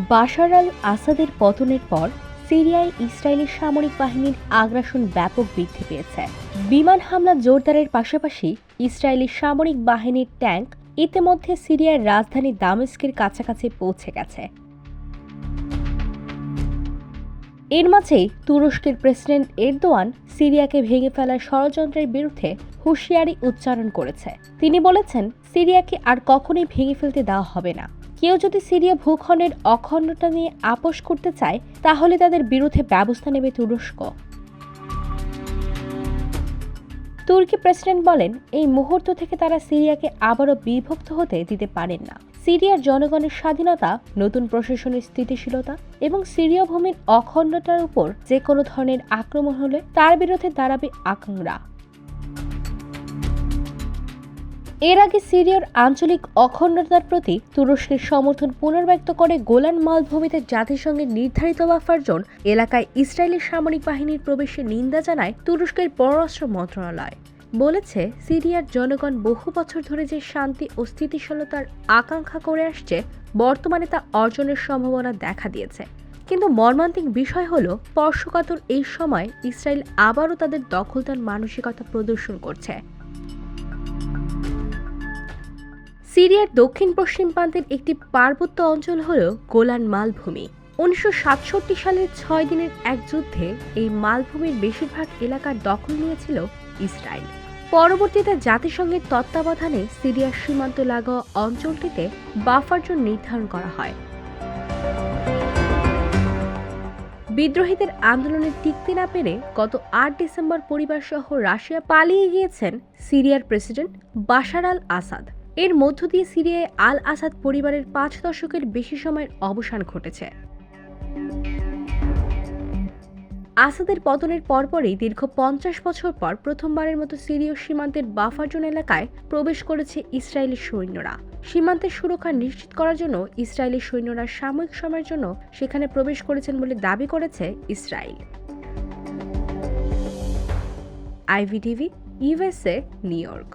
বাশার আল আসাদের পতনের পর সিরিয়ায় ইসরায়েলি সামরিক বাহিনীর আগ্রাসন ব্যাপক বৃদ্ধি পেয়েছে। বিমান হামলা জোরদারের পাশাপাশি ইসরায়েলি সামরিক বাহিনীর ট্যাঙ্ক ইতিমধ্যে সিরিয়ার রাজধানী দামেস্কের কাছাকাছি পৌঁছে গেছে। এর মাঝেই তুরস্কের প্রেসিডেন্ট এরদোয়ান সিরিয়াকে ভেঙে ফেলার ষড়যন্ত্রের বিরুদ্ধে হুঁশিয়ারি উচ্চারণ করেছে। তিনি বলেছেন, সিরিয়াকে আর কখনোই ভেঙে ফেলতে দেওয়া হবে না। কেউ যদি সিরিয়া ভূখণ্ডের অখণ্ডতা নিয়ে আপোষ করতে চায়, তাহলে তাদের বিরুদ্ধে ব্যবস্থা নেবে তুরস্ক। তুর্কি প্রেসিডেন্ট বলেন, এই মুহূর্ত থেকে তারা সিরিয়াকে আবারও বিভক্ত হতে দিতে পারেন না। সিরিয়ার জনগণের স্বাধীনতা, নতুন প্রশাসনের স্থিতিশীলতা এবং সিরীয় ভূমির অখণ্ডতার উপর যে কোনো ধরনের আক্রমণ হলে তার বিরুদ্ধে দাঁড়াবে আকাঙ্ক্ষা। এর আগে সিরিয়ার আঞ্চলিক অখণ্ডতার প্রতি তুরস্কের সমর্থন পুনর্ব্যক্ত করে গোলান মালভূমিতে জাতিসংঘের নির্ধারিত বাফার জোন এলাকায় ইসরায়েলি সামরিক বাহিনীর প্রবেশের নিন্দা জানায় তুরস্কের পররাষ্ট্র মন্ত্রণালয়। বলেছে, সিরিয়ার জনগণ বহু বছর ধরে যে শান্তি ও স্থিতিশীলতার আকাঙ্ক্ষা করে আসছে, বর্তমানে তা অর্জনের সম্ভাবনা দেখা দিয়েছে। কিন্তু মর্মান্তিক বিষয় হলো, স্পর্শকাতর এই সময় ইসরায়েল আবারও তাদের দখলদার মানসিকতা প্রদর্শন করছে। সিরিয়ার দক্ষিণ পশ্চিম প্রান্তের একটি পার্বত্য অঞ্চল হল গোলান মালভূমি। 1967 সালের 6 দিনের এক যুদ্ধে এই মালভূমির বেশিরভাগ এলাকার দখল নিয়েছিল ইসরায়েল। পরবর্তীতে জাতিসংঘের তত্ত্বাবধানে সিরিয়ার সীমান্ত লাগোয়া অঞ্চলটিতে বাফার জোন নির্ধারণ করা হয়। বিদ্রোহীদের আন্দোলনে টিকতে না পেরে গত 8 ডিসেম্বর পরিবারসহ রাশিয়া পালিয়ে গিয়েছেন সিরিয়ার প্রেসিডেন্ট বাশার আল আসাদ। এর মধ্য দিয়ে সিরিয়ায় আল আসাদ পরিবারের 5 দশকের বেশি সময়ের অবসান ঘটেছে। আসাদের পতনের পরপরই দীর্ঘ 50 বছর পর প্রথমবারের মতো সিরীয় সীমান্তের বাফার জোন এলাকায় প্রবেশ করেছে ইসরায়েলি সৈন্যরা। সীমান্তের সুরক্ষা নিশ্চিত করার জন্য ইসরায়েলি সৈন্যরা সাময়িক সময়ের জন্য সেখানে প্রবেশ করেছেন বলে দাবি করেছে Israel. IVTV, USA, new York.